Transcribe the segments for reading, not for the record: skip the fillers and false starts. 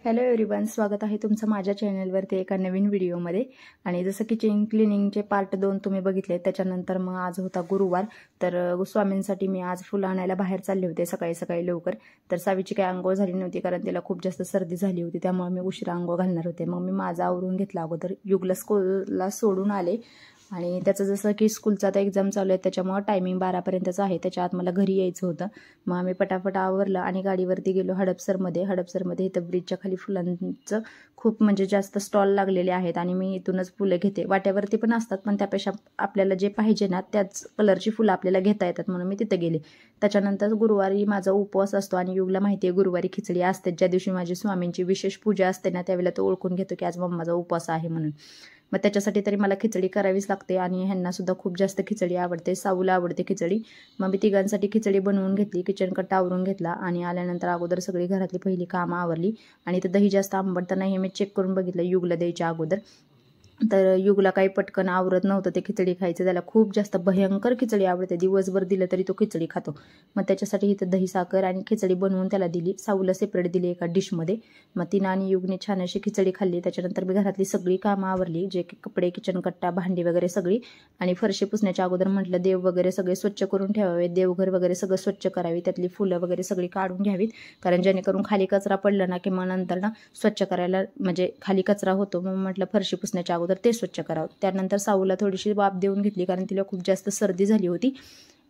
Hello everyone, स्वागत आहे तुमचं माझ्या चॅनलवरती एका नवीन व्हिडिओमध्ये। आणि जसं किचन क्लिनिंगचे पार्ट 2 तुम्ही बघितले, त्याच्यानंतर मग आज होता गुरुवार, तर स्वामींसाठी मी आज फुलं आणायला बाहेर चालले होते सकाळी सकाळी लवकर। तर सावीची काही अंघोळ झाली नव्हती, कारण तिला खूप जास्त सर्दी झाली होती, त्यामुळे मी उशिरा अंघोळ घालणार होते। मग मी माझा आवरून घेतला अगोदर, युगला स्कूलला सोडून आले। आणि त्याचं जसं की स्कूलचा आता एक्झाम चालू आहे, त्याच्यामुळे टायमिंग 12 पर्यंतच आहे, त्याच्या आत मला घरी यायचं होतं। मग आम्ही पटापट आवरलं आणि गाडीवरती गेलो हडपसरमध्ये इथं ब्रिजच्या खाली फुलांचं खूप म्हणजे जास्त स्टॉल लागलेले आहेत आणि मी इथूनच फुलं घेते। वाट्यावरती पण असतात, पण त्यापेक्षा आपल्याला जे पाहिजे ना त्याच कलरची फुलं आपल्याला घेता येतात, म्हणून मी तिथे गेले। त्याच्यानंतर गुरुवारी माझा उपवास असतो आणि युगला माहिती आहे गुरुवारी खिचडी असते। ज्या दिवशी माझी स्वामींची विशेष पूजा असते ना, त्यावेळेला तो ओळखून घेतो की आज मम्माचा उपवास आहे म्हणून। मग त्याच्यासाठी तरी मला खिचडी करावीच लागते आणि ह्यांना सुद्धा खूप जास्त खिचडी आवडते, साऊला आवडते खिचडी। मग मी तिघांसाठी खिचडी बनवून घेतली, किचन कट्टा आवरून घेतला आणि आल्यानंतर अगोदर सगळी घरातली पहिली कामं आवरली। आणि ते दही जास्त आंबट तर नाही हे मी चेक करून बघितलं युगला द्यायच्या अगोदर। तर युगला काही पटकन आवरत नव्हतं ते खिचडी खायचं, त्याला खूप जास्त भयंकर खिचडी आवडते, दिवसभर दिलं तरी तो खिचडी खातो। मग त्याच्यासाठी इथं दही साखर आणि खिचडी बनवून त्याला दिली, साऊला सेपरेट दिली एका डिशमध्ये। मग तिनं आणि युगने छान अशी खिचडी खाल्ली। त्याच्यानंतर मी घरातली सगळी कामं आवरली, जे की कपडे, किचन कट्टा, भांडी वगैरे सगळी। आणि फरशी पुसण्याच्या अगोदर म्हटलं देव वगैरे सगळे स्वच्छ करून ठेवावे, देवघर वगैरे सगळं स्वच्छ करावी, त्यातली फुलं वगैरे सगळी काढून घ्यावीत, कारण जेणेकरून खाली कचरा पडला ना की मग नंतर ना स्वच्छ करायला म्हणजे खाली कचरा होतो। मग म्हटलं फरशी पुसण्याच्या अगोदर ते स्वच्छ करावं। त्यानंतर साऊला थोडीशी वाफ देऊन घेतली, कारण तिला खूप जास्त सर्दी झाली होती।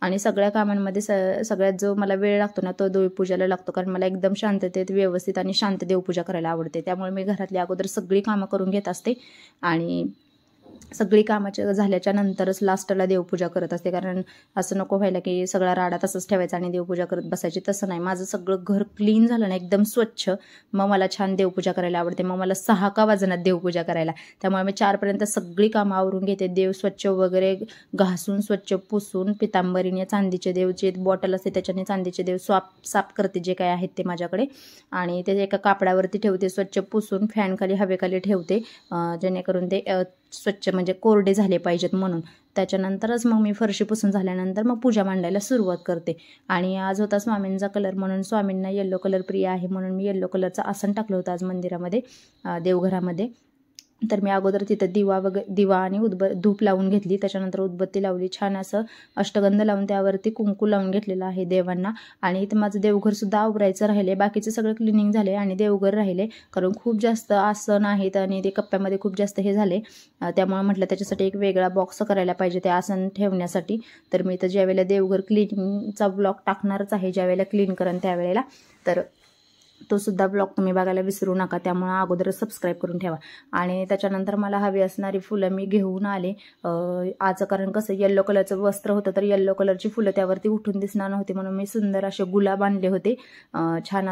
आणि सगळ्या कामांमध्ये सगळ्यात जो मला वेळ लागतो ना तो देवपूजाला लागतो, कारण मला एकदम शांततेत व्यवस्थित आणि शांत देवपूजा करायला आवडते। त्यामुळे मी घरातली अगोदर सगळी कामं करून घेत असते आणि सगळी कामाच्या झाल्याच्या नंतरच लास्टला देवपूजा करत असते, कारण असं नको व्हायला की सगळा राडा तसंच ठेवायचा आणि देवपूजा करत बसायची, तसं नाही। माझं सगळं घर क्लीन झालं ना एकदम स्वच्छ, मग मला छान देवपूजा करायला आवडते। मग मला 6 का वाजणार देवपूजा करायला, त्यामुळे मी 4 पर्यंत सगळी कामं आवरून घेते। देव स्वच्छ वगैरे घासून स्वच्छ पुसून पितांबरीने चांदीचे देव जे बॉटल असते त्याच्याने चांदीचे देव साफ करते, जे काय आहेत ते माझ्याकडे, आणि ते एका कापडावरती ठेवते स्वच्छ पुसून, फॅनखाली हवेखाली ठेवते, जेणेकरून ते स्वच्छ म्हणजे कोरडे झाले पाहिजेत म्हणून। त्याच्यानंतरच मग मी फरशी पुसून झाल्यानंतर मग पूजा मांडायला सुरुवात करते। आणि आज होता स्वामींचा कलर, म्हणून स्वामींना येल्लो कलर प्रिय आहे, म्हणून मी येल्लो कलरचं आसन टाकलं होतं आज मंदिरामध्ये, देवघरामध्ये। तर मी अगोदर तिथं दिवा आणि धूप लावून घेतली, त्याच्यानंतर उदबत्ती लावली, छान असं अष्टगंध लावून त्यावरती कुंकू लावून घेतलेलं आहे देवांना। आणि इथं माझं देवघर सुद्धा आवरायचं राहिले, बाकीचे सगळं क्लिनिंग झाले आणि देवघर राहिले, कारण खूप जास्त आसन आहेत आणि ते कप्प्यामध्ये खूप जास्त हे झाले, त्यामुळे म्हटलं त्याच्यासाठी एक वेगळा बॉक्स करायला पाहिजे ते आसन ठेवण्यासाठी। तर मी इथं ज्यावेळेला देवघर क्लिनिंगचा ब्लॉग टाकणारच आहे, ज्यावेळेला क्लीन करेन त्यावेळेला, तर तो सुद्धा ब्लॉग तुम्ही बघायला विसरू नका, त्यामुळे अगोदरच सबस्क्राईब करून ठेवा। आणि त्याच्यानंतर मला हवी असणारी फुलं मी घेऊन आले आज, कारण कसं येल्लो कलरचं वस्त्र होतं, तर येल्लो कलरची फुलं त्यावरती उठून दिसणार नव्हती, म्हणून मी सुंदर असे गुलाब आणले होते छान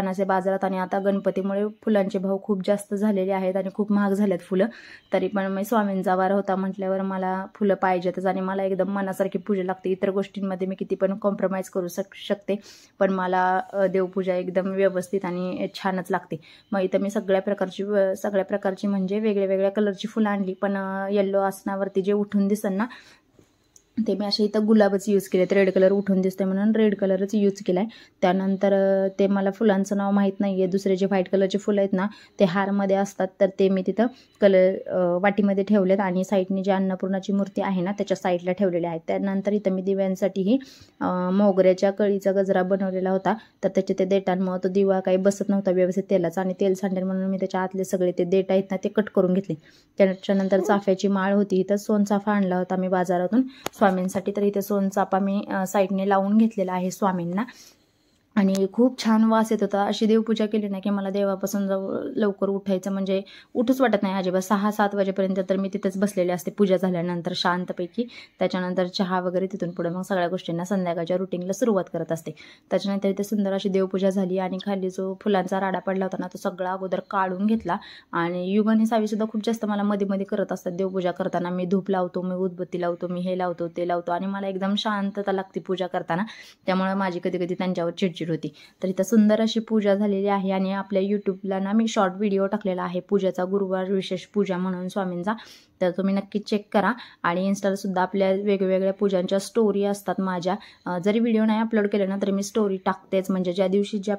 असे बाजारात। आणि आता गणपतीमुळे फुलांचे भाव खूप जास्त झालेले आहेत आणि खूप महाग झालेत फुलं, तरी पण मी स्वामींचा वार होता म्हटल्यावर मला फुलं पाहिजेतच आणि मला एकदम मनासारखी पूजा लागते। इतर गोष्टींमध्ये मी किती पण कॉम्प्रोमाइज करू शकते, पण मला देवपूजा एकदम व्यवस्थित आणि छानच लागते। मग इथं मी सगळ्या प्रकारची म्हणजे वेगळ्या कलरची फुलं आणली, पण येल्लो आसनावरती जे उठून दिसन ना ते मी असे इथं गुलाबच यूज केले, रेड कलर उठून दिसते म्हणून रेड कलरच यूज केलाय। त्यानंतर ते मला फुलांचं नाव माहीत नाहीये, दुसरे जे व्हाईट कलरचे फुलं आहेत ना ते हारमध्ये असतात, तर ते मी तिथं वाटीमध्ये ठेवलेत आणि साईडने जी अन्नपूर्णाची मूर्ती आहे ना त्याच्या साईडला ठेवलेले आहेत। त्यानंतर इथं मी दिव्यांसाठीही मोगऱ्याच्या कळीचा गजरा बनवलेला होता, तर त्याचे ते देटांमुळे तो दिवा काही बसत नव्हता व्यवस्थित तेलाचा, आणि तेल सांडेल म्हणून मी त्याच्या आतले सगळे ते देठ आहेत ना ते कट करून घेतले। त्याच्यानंतर चाफ्याची माळ होती, इथं सोनचाफा आणला होता मी बाजारातून स्वामींसाठी, तर इथे सोनचाफा मी साईडने लावून घेतलेला आहे स्वामींना, आणि खूप छान वास येत होता। अशी देवपूजा केली ना की मला देवापासून लवकर उठायचं म्हणजे उठूच वाटत नाही अजिबात। 6-7 वाजेपर्यंत तर मी तिथेच बसलेले असते पूजा झाल्यानंतर शांतपैकी। त्याच्यानंतर चहा वगैरे, तिथून पुढे मग सगळ्या गोष्टींना संध्याकाळच्या रुटीनला सुरुवात करत असते। त्याच्यानंतर इथे सुंदर अशी देवपूजा झाली आणि खाली जो फुलांचा राडा पडला होता ना तो सगळा अगोदर काढून घेतला। आणि युग आणि सावी सुद्धा खूप जास्त मला मध्ये करत असतात देवपूजा करताना, मी धूप लावतो, मी उदबत्ती लावतो, मी हे लावतो ते लावतो, आणि मला एकदम शांतता लागते पूजा करताना, त्यामुळे माझी कधी त्यांच्यावर चिडचिड होती। तर इथं सुंदर अशी पूजा झालेली आहे आणि आपल्या यूट्यूबला ना मी शॉर्ट व्हिडिओ टाकलेला आहे पूजाचा, गुरुवार विशेष पूजा म्हणून स्वामींचा, तर तुम्ही नक्की चेक करा। आणि इन्स्टाला सुद्धा आपल्या वेगवेगळ्या पूजांच्या स्टोरी असतात माझ्या, जरी व्हिडिओ नाही अपलोड केले ना तरी मी स्टोरी टाकतेच, म्हणजे ज्या दिवशी ज्या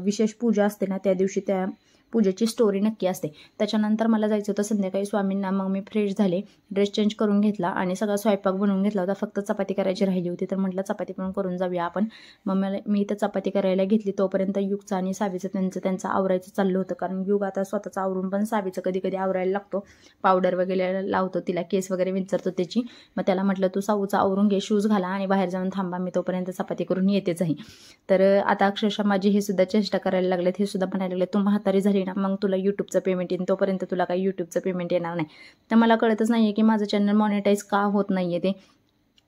विशेष पूजा असते ना त्या दिवशी त्या पूजेची स्टोरी नक्की असते. त्याच्यानंतर मला जायचं होतं संध्याकाळी स्वामींना. मग मी फ्रेश झाले, ड्रेस चेंज करून घेतला आणि सगळा स्वयंपाक बनवून घेतला होता. फक्त चपाती करायची राहिली होती, तर म्हटलं चपाती पण करून जाऊया आपण. मग मी इथं चपाती करायला घेतली. तोपर्यंत युगचं आणि सावीचं त्यांचं आवरायचं चाललं होतं, कारण युग आता स्वतःचं आवरून पण सावीचं कधी कधी आवरायला लागतो. पावडर वगैरे लावतो तिला, केस वगैरे विंचरतो त्याची. मग त्याला म्हटलं तू साऊचं आवरून घे, शूज घाला आणि बाहेर जाऊन थांबा, मी तोपर्यंत चपाती करून येतेच आहे. तर आता अक्षरशः माझी हे सुद्धा चेष्टा करायला लागलेत. हे सुद्धा म्हणायला लागले तू म्हातारी झाली ना मग तुला यूट्यूबचं पेमेंट येईल, तोपर्यंत तुला काही यूट्यूबचं पेमेंट येणार नाही. तर मला कळतच नाही आहे की माझं चॅनल मॉनिटाईज का होत नाही आहे ते.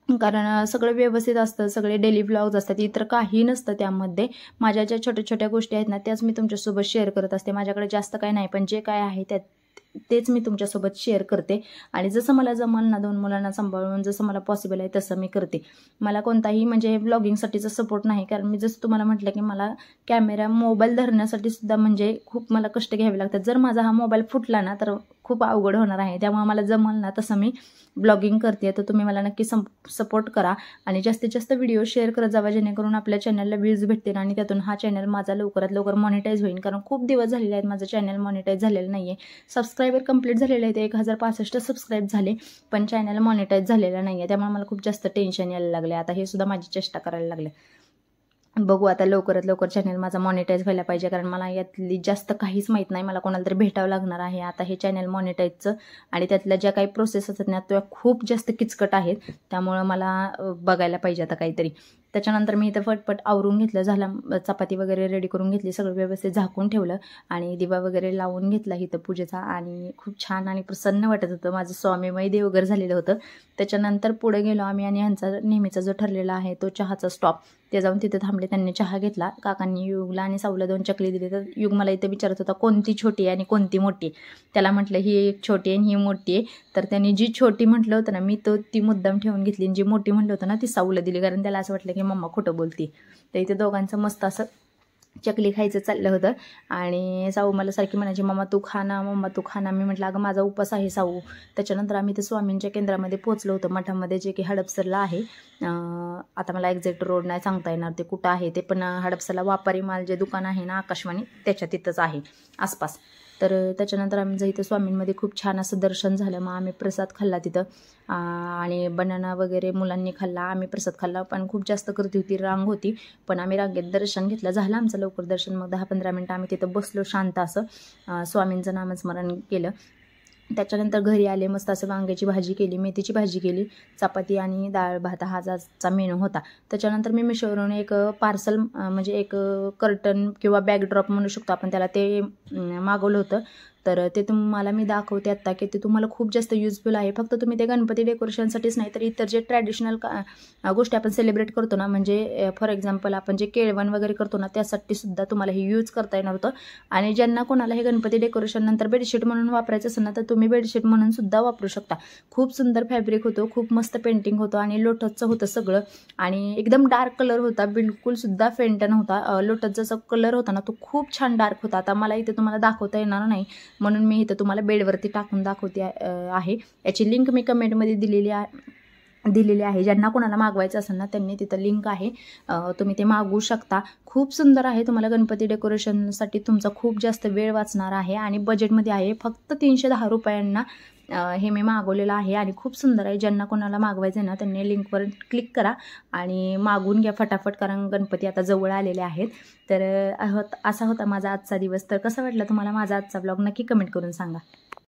कारण सगळं व्यवस्थित असतं, सगळे डेली व्लॉग्स असतात, इतर काही नसतं त्यामध्ये. माझ्या ज्या छोट्या छोट्या गोष्टी आहेत ना त्याच मी तुमच्यासोबत शेअर करत असते. माझ्याकडे जास्त काही नाही, पण जे काय आहे तेच मी तुमच्यासोबत शेअर करते. आणि जसं मला जमल ना, 2 मुलांना सांभाळून जसं मला पॉसिबल आहे तसं मी करते. मला कोणताही म्हणजे व्लॉगिंगसाठीचा सपोर्ट नाही, कारण मी जसं तुम्हाला म्हटलं की मला मोबाईल धरण्यासाठी सुद्धा म्हणजे खूप मला कष्ट घ्यावे लागतात. जर माझा हा मोबाईल फुटला ना तर खूप अवघड होणार आहे. त्यामुळे मला जमल ना तसं मी ब्लॉगिंग करते. तर तुम्ही मला नक्की सपोर्ट करा आणि जास्तीत जास्त व्हिडिओ शेअर करत जावा, जेणेकरून आपल्या चॅनलला व्ह्यूज भेटतील आणि त्यातून हा चॅनल माझा लवकरात लवकर मॉनिटाईज होईल. कारण खूप दिवस झालेले आहेत माझं चॅनल मॉनिटाईज झालेलं नाही आहे. सबस्क्रायबर कंप्लीट झालेले आहेत, 1065 सबस्क्राईब झाले, पण चॅनल मॉनिटाईज झालेलं नाही आहे. त्यामुळे मला खूप जास्त टेन्शन यायला लागले. आता हे सुद्धा माझी चेष्टा करायला लागले. बघू आता लवकरात लवकर चॅनल माझा मॉनिटाईज व्हायला पाहिजे, कारण मला यातली जास्त काहीच माहीत नाही. मला कोणाला तरी भेटावं लागणार आहे आता हे चॅनल मॉनिटाईजचं. आणि त्यातल्या ज्या काही प्रोसेस असतात ना त्या खूप जास्त किचकट आहेत, त्यामुळं मला बघायला पाहिजे आता काहीतरी. त्याच्यानंतर मी इथं फटफट आवरून घेतलं, झालं चपाती वगैरे रेडी करून घेतली, सगळं व्यवस्थित झाकून ठेवलं आणि दिवा वगैरे लावून घेतला इथं पूजेचा. आणि खूप छान आणि प्रसन्न वाटत होतं, माझं स्वामीमय देवघर झालेलं होतं. त्याच्यानंतर पुढे गेलो आम्ही आणि ह्यांचा नेहमीचा जो ठरलेला आहे तो चहाचा स्टॉप, ते जाऊन तिथे थांबले. त्यांनी चहा घेतला. काकांनी युगला आणि साऊला 2 चकली दिली. तर युग मला इथं विचारत होता कोणती छोटी आहे आणि कोणती मोठी आहे. त्याला म्हटलं ही एक छोटी आहे आणि ही मोठी आहे. तर त्यांनी जी छोटी म्हटलं होतं ना मी ती मुद्दाम ठेवून घेतली, आणि जी मोठी म्हटलं होतं ना ती साऊला दिली, कारण त्याला असं वाटलं की मम्मा खोटं बोलती. तर इथे दोघांचं मस्त असं चकली खायचं चाललं होतं. आणि साऊ मला सारखी म्हणायची मम्मा तू खा ना, मम्मा तू खा ना. मी म्हटलं अगं माझा उपास आहे साऊ. त्याच्यानंतर आम्ही ते स्वामींच्या केंद्रामध्ये पोहोचलो होतो, मठामध्ये, जे की हडपसरला आहे. आता मला एक्झॅक्ट रोड नाही सांगता येणार ते कुठं आहे ते, पण हडपसरला वापारी माल जे दुकान आहे ना आकाशवाणी त्याच्या तिथंच आहे आसपास. तर त्याच्यानंतर आमचं इथं स्वामींमध्ये खूप छान असं दर्शन झालं. मग आम्ही प्रसाद खाल्ला तिथं आणि बनाना वगैरे मुलांनी खाल्ला, आम्ही प्रसाद खाल्ला. पण खूप जास्त गर्दी होती, रांग होती, पण आम्ही रांगेत दर्शन घेतलं. झालं आमचं लवकर दर्शन. मग 10-15 मिनटं आम्ही तिथं बसलो शांत असं, स्वामींचं नामस्मरण केलं. त्याच्यानंतर घरी आले, मस्त असं वांग्याची भाजी केली, मेथीची भाजी केली, चपाती आणि डाळ भात हा आजचा मेनू होता. त्याच्यानंतर मी मिशोवरून एक पार्सल म्हणजे एक कर्टन किंवा बॅकड्रॉप म्हणू शकतो आपण त्याला, ते मागवलं होतं. तर ते तुम्हाला मी दाखवते आत्ता की ते तुम्हाला खूप जास्त युजफुल आहे. फक्त तुम्ही ते गणपती डेकोरेशनसाठीच नाही तर इतर जे ट्रॅडिशनल गोष्टी आपण सेलिब्रेट करतो ना, म्हणजे फॉर एक्झाम्पल आपण जे केळवण वगैरे करतो ना त्यासाठी सुद्धा तुम्हाला हे यूज करता येणार होतं. आणि ज्यांना कोणाला हे गणपती डेकोरेशन नंतर बेडशीट म्हणून वापरायचं असेल ना तर तुम्ही बेडशीट म्हणून सुद्धा वापरू शकता. खूप सुंदर फॅब्रिक होतं, खूप मस्त पेंटिंग होतं आणि लोटसचं होतं सगळं. आणि एकदम डार्क कलर होता, बिलकुल सुद्धा फेंट नव्हता. लोटस जसा कलर होता ना तो खूप छान डार्क होता. आता मला इथे तुम्हाला दाखवता येणार नाही म्हणून मी इथं तुम्हाला बेडवरती टाकून दाखवते आहे. याची लिंक मी कमेंटमध्ये दिलेली आहे. ज्यांना कोणाला मागवायचं असेल ना त्यांनी तिथं लिंक आहे, तुम्ही ते मागवू शकता. खूप सुंदर आहे. तुम्हाला गणपती डेकोरेशनसाठी तुमचा खूप जास्त वेळ वाचणार आहे आणि बजेटमध्ये आहे. फक्त 310 रुपयांना हे मी मागवलेलं आहे आणि खूप सुंदर आहे. ज्यांना कोणाला मागवायचं आहे ना त्यांनी लिंकवर क्लिक करा आणि मागवून घ्या फटाफट, कारण गणपती आता जवळ आलेले आहेत. तर असा होता माझा आजचा दिवस. तर कसा वाटला तुम्हाला माझा आजचा ब्लॉग नक्की कमेंट करून सांगा.